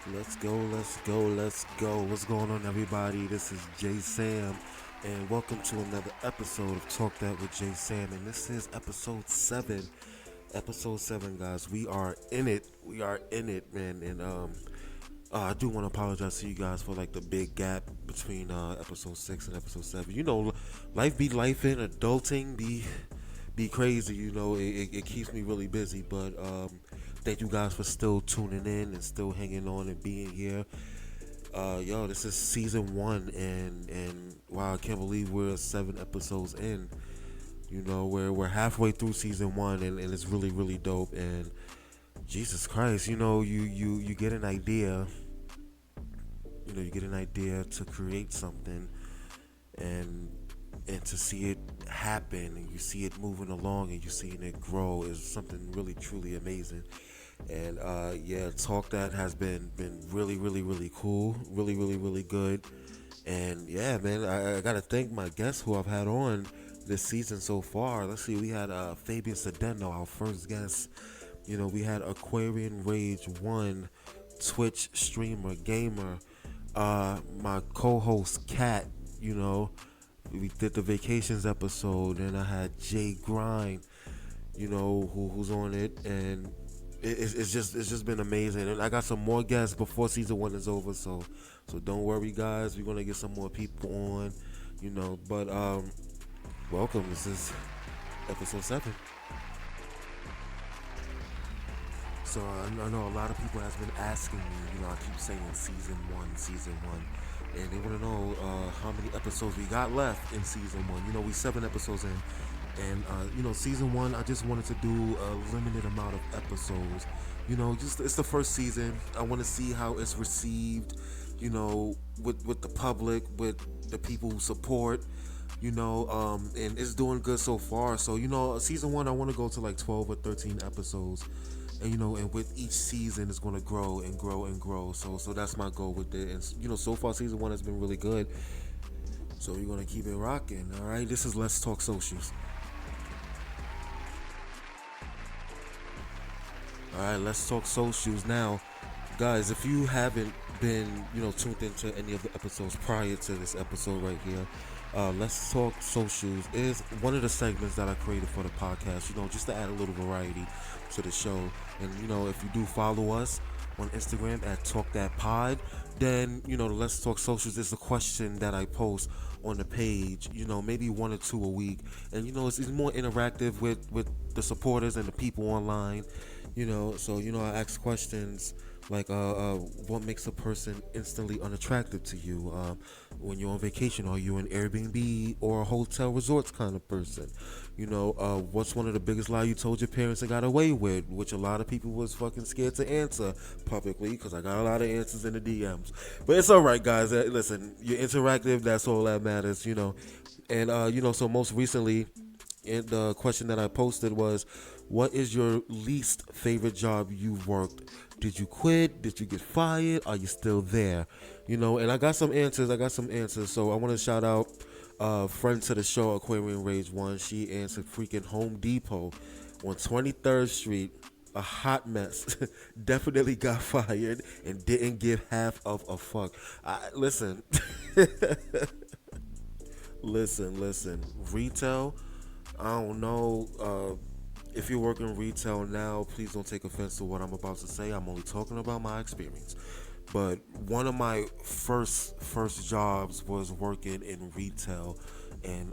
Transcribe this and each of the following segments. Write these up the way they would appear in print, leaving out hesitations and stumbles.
Let's go, let's go, let's go. What's going on, everybody? This is Jay Sam, and welcome to another episode of Talk That with Jay Sam. And this is episode 7. Episode 7, guys. We are in it. We are in it, man. And I do want to apologize to you guys for like the big gap between episode 6 and episode 7. Life be life in, adulting be crazy. It keeps me really busy, but thank you guys for still tuning in and still hanging on and being here. This is season 1, and wow, I can't believe we're 7 episodes in. We're halfway through season 1, and it's really dope. And Jesus Christ, you get an idea. You get an idea to create something, and to see it happen, and you see it moving along, and you seeing it grow is something really truly amazing. And talk that has been really cool, really good. And yeah, man, I gotta thank my guests who I've had on this season so far. Let's see, we had Fabian Sedeno, our first guest. We had Aquarian Rage 1, Twitch streamer, gamer, my co-host Kat. We did the vacations episode, and I had Jay Grind, who's on it. And it's just been amazing. And I got some more guests before season 1 is over, so don't worry, guys. We're gonna get some more people on, But welcome. This is episode 7. So I know a lot of people has been asking me. I keep saying season one, and they want to know how many episodes we got left in season 1. We 7 episodes in, and season 1. I just wanted to do a limited amount of episodes. Just it's the first season. I want to see how it's received. With the public, with the people who support. And it's doing good so far. So season 1, I want to go to like 12 or 13 episodes. And with each season, it's going to grow and grow and grow. So that's my goal with it. And so far season 1 has been really good. So we're going to keep it rocking. All right, this is Let's Talk Socials. All right, let's talk socials now, guys. If you haven't been, tuned into any of the episodes prior to this episode right here, Let's Talk Socials is one of the segments that I created for the podcast. Just to add a little variety to the show. And if you do follow us on Instagram at Talk That Pod, then the Let's Talk Socials is the question that I post on the page. Maybe 1 or 2 a week, and it's more interactive with the supporters and the people online. I ask questions like what makes a person instantly unattractive to you when you're on vacation. Are you an Airbnb or a hotel resorts kind of person? What's one of the biggest lies you told your parents and got away with, which a lot of people was fucking scared to answer publicly, because I got a lot of answers in the DMs. But it's all right, guys. Listen, you're interactive. That's all that matters. And so most recently, the question that I posted was, what is your least favorite job you've worked? Did you quit? Did you get fired? Are you still there? And I got some answers. So I want to shout out friend to the show, Aquarian Rage 1. She answered freaking Home Depot on 23rd Street. A hot mess. Definitely got fired and didn't give half of a fuck. Listen. Listen. Retail, I don't know. If you're working retail now, please don't take offense to what I'm about to say. I'm only talking about my experience. But one of my first jobs was working in retail. And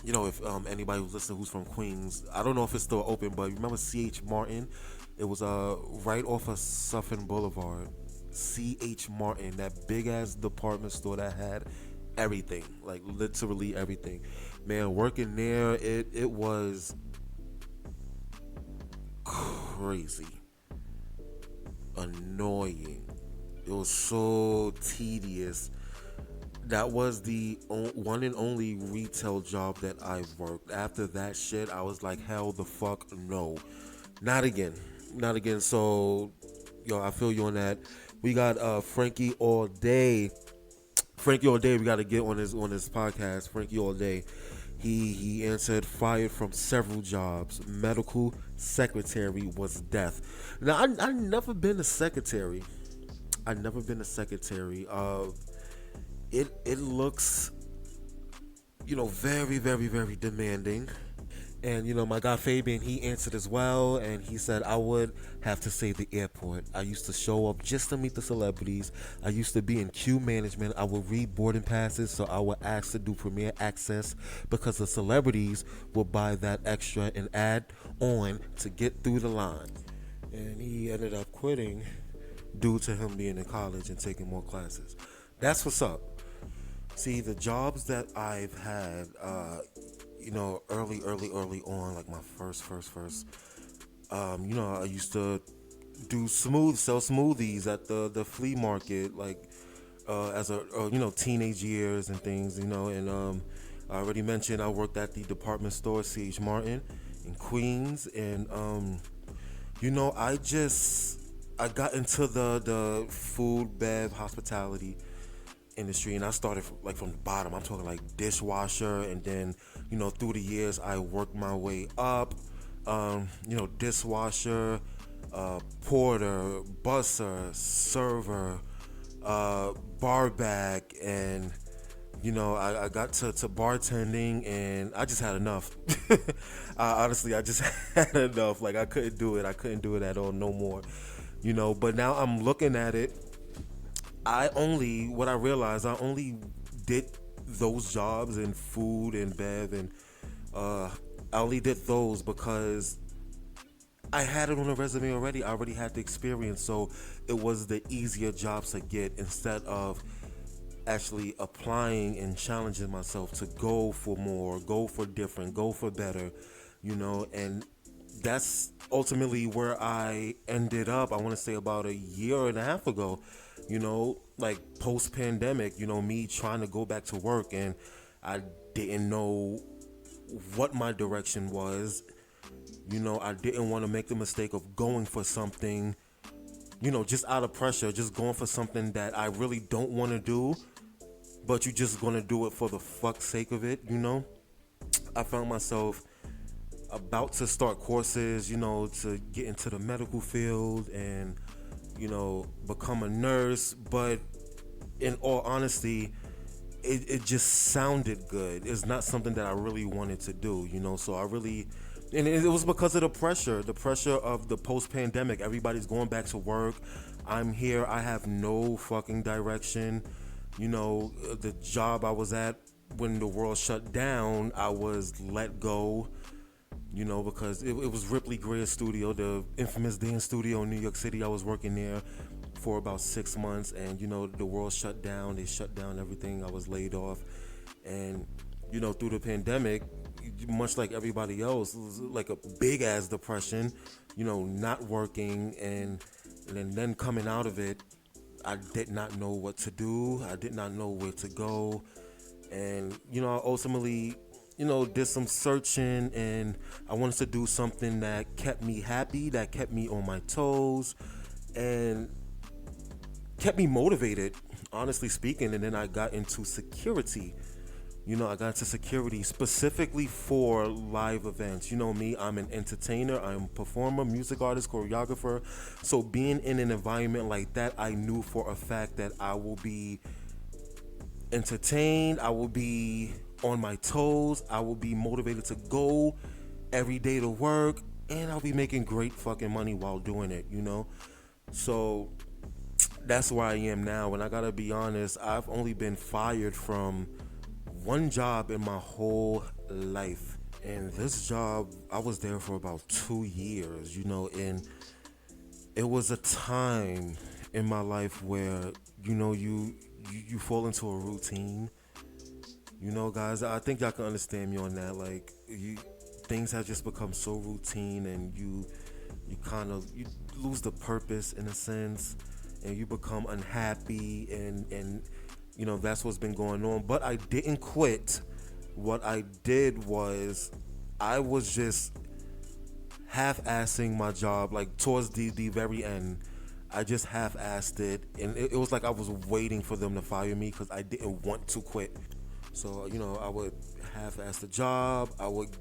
if anybody who's listening who's from Queens, I don't know if it's still open, but remember C.H. Martin? It was right off of Suffern Boulevard. C.H. Martin, that big ass department store that had everything, like literally everything. Man, working there, it was crazy, annoying. It was so tedious. That was the one and only retail job that I worked. After that shit, I was like, hell the fuck no, not again. So I feel you on that. We got Frankie All Day. We got to get on his podcast. Frankie All Day. He answered fired from several jobs. Medical secretary was death. Now I never been a secretary. I've never been a secretary. It looks, very, very, very demanding. And my guy Fabian, he answered as well, and he said I would have to say the airport. I used to show up just to meet the celebrities. I used to be in queue management. I would read boarding passes, so I would ask to do premier access because the celebrities would buy that extra and add on to get through the line. And he ended up quitting due to him being in college and taking more classes. That's what's up. See, the jobs that I've had, early on, like my first, I used to sell smoothies at the flea market, like as teenage years and things, and I already mentioned I worked at the department store C.H. Martin in Queens, and I got into the food, bev, hospitality industry, and I started from the bottom. I'm talking like dishwasher, and then through the years I worked my way up. Dishwasher, porter, busser, server, bar back, and I got to bartending, and I just had enough. Honestly, I just had enough. Like I couldn't do it. I couldn't do it at all no more. But now I'm looking at it. What I realized, I only did those jobs in food and bev, and I only did those because I had it on a resume already. I already had the experience, so it was the easier jobs to get instead of actually applying and challenging myself to go for more, go for different, go for better, and that's ultimately where I ended up. I want to say about a year and a half ago, like post pandemic, me trying to go back to work, and I didn't know what my direction was. I didn't want to make the mistake of going for something, just out of pressure, just going for something that I really don't want to do, but you're just going to do it for the fuck's sake of it. I found myself about to start courses, to get into the medical field and, become a nurse. But in all honesty, it just sounded good. It's not something that I really wanted to do, so I really, and it was because of the pressure of the post pandemic. Everybody's going back to work. I'm here. I have no fucking direction. The job I was at when the world shut down, I was let go, because it was Ripley Greer's studio, the infamous dance studio in New York City. I was working there for about 6 months, and the world shut down. They shut down everything. I was laid off, and through the pandemic, much like everybody else, it was like a big ass depression. Not working, and then coming out of it, I did not know what to do. I did not know where to go, and I ultimately did some searching, and I wanted to do something that kept me happy, that kept me on my toes, and kept me motivated, honestly speaking. And then I got into security. I got into security specifically for live events. Me, I'm an entertainer, I'm a performer, music artist, choreographer. So being in an environment like that, I knew for a fact that I will be entertained, I will be on my toes, I will be motivated to go every day to work, and I'll be making great fucking money while doing it. So that's where I am now, and I gotta be honest, I've only been fired from one job in my whole life. And this job, I was there for about 2 years, and it was a time in my life where, you fall into a routine. Guys, I think y'all can understand me on that. Like, things have just become so routine, and you you lose the purpose in a sense, and you become unhappy, and that's what's been going on. But I didn't quit. What I did was I was just half-assing my job, like towards the very end. I just half-assed it, and it was like I was waiting for them to fire me because I didn't want to quit. So I would half-ass the job. I would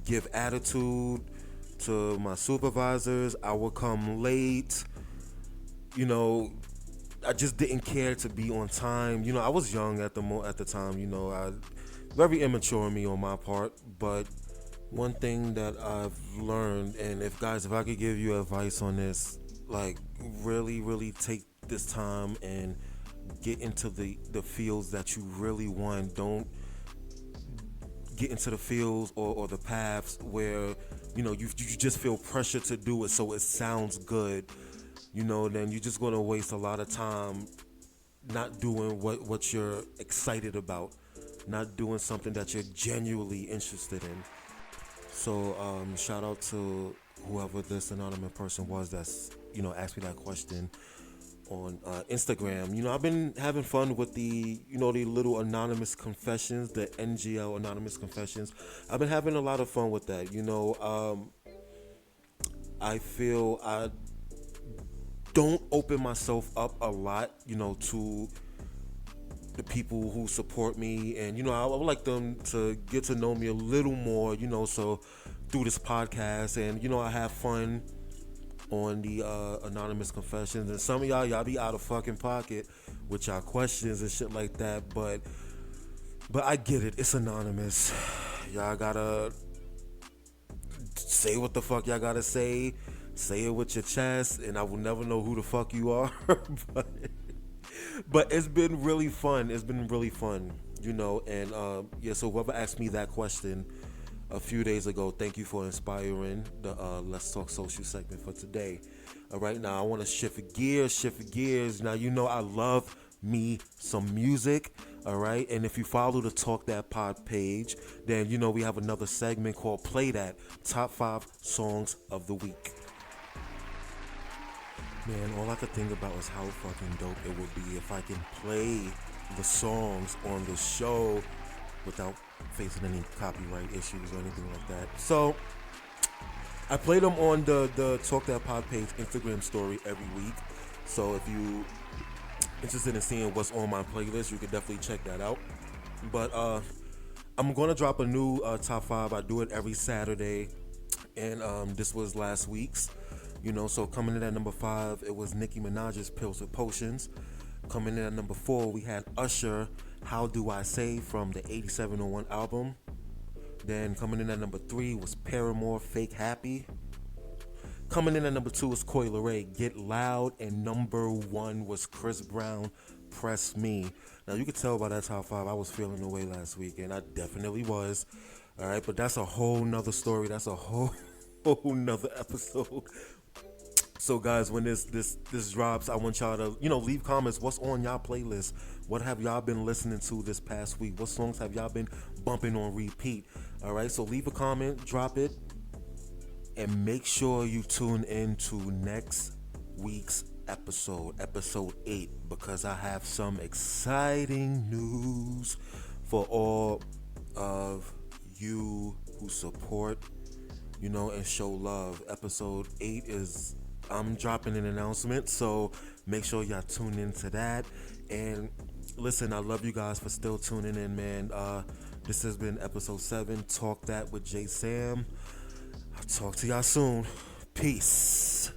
give attitude to my supervisors. I would come late. you know I just didn't care to be on time. I was young at the time. I very immature of me on my part. But one thing that I've learned, and if I could give you advice on this, like really, really take this time and get into the fields that you really want. Don't get into the fields or the paths where you just feel pressure to do it so it sounds good. Then you're just gonna waste a lot of time not doing what you're excited about, not doing something that you're genuinely interested in. So shout out to whoever this anonymous person was that's asked me that question on Instagram. I've been having fun with the little anonymous confessions, the NGL anonymous confessions. I've been having a lot of fun with that. I feel I don't open myself up a lot, to the people who support me, and I would like them to get to know me a little more, so through this podcast, and I have fun on the anonymous confessions, and some of y'all be out of fucking pocket with y'all questions and shit like that, but I get it. It's anonymous. Y'all gotta say what the fuck y'all gotta say it with your chest, and I will never know who the fuck you are. but it's been really fun. And yeah, so whoever asked me that question a few days ago, thank you for inspiring the Let's Talk Social segment for today. All right, now I want to shift gears. Now, I love me some music. All right, and if you follow the Talk That Pod page, then we have another segment called Play That, Top 5 Songs of the Week. Man, all I could think about is how fucking dope it would be if I can play the songs on the show without facing any copyright issues or anything like that. So I play them on the Talk That Pod page Instagram story every week. So if you interested in seeing what's on my playlist, you can definitely check that out. But I'm gonna drop a new top 5. I do it every Saturday, and this was last week's. So coming in at number 5, it was Nicki Minaj's Pills with Potions. Coming in at number 4, we had Usher, How Do I Say, from the 8701 album. Then coming in at number 3 was Paramore, Fake Happy. Coming in at number 2 was Coi Leray, Get Loud. And number 1 was Chris Brown, Press Me. Now you could tell by that top 5 I was feeling the way last week, and I definitely was. All right, but that's a whole nother story. That's a whole nother episode. So guys, when this drops, I want y'all to leave comments. What's on y'all playlist? What have y'all been listening to this past week? What songs have y'all been bumping on repeat? All right, so leave a comment, drop it, and make sure you tune in to next week's episode 8, because I have some exciting news for all of you who support, and show love. Episode 8 is, I'm dropping an announcement, so make sure y'all tune into that. And listen, I love you guys for still tuning in, man. This has been episode 7, Talk That with J Sam. I'll talk to y'all soon. Peace.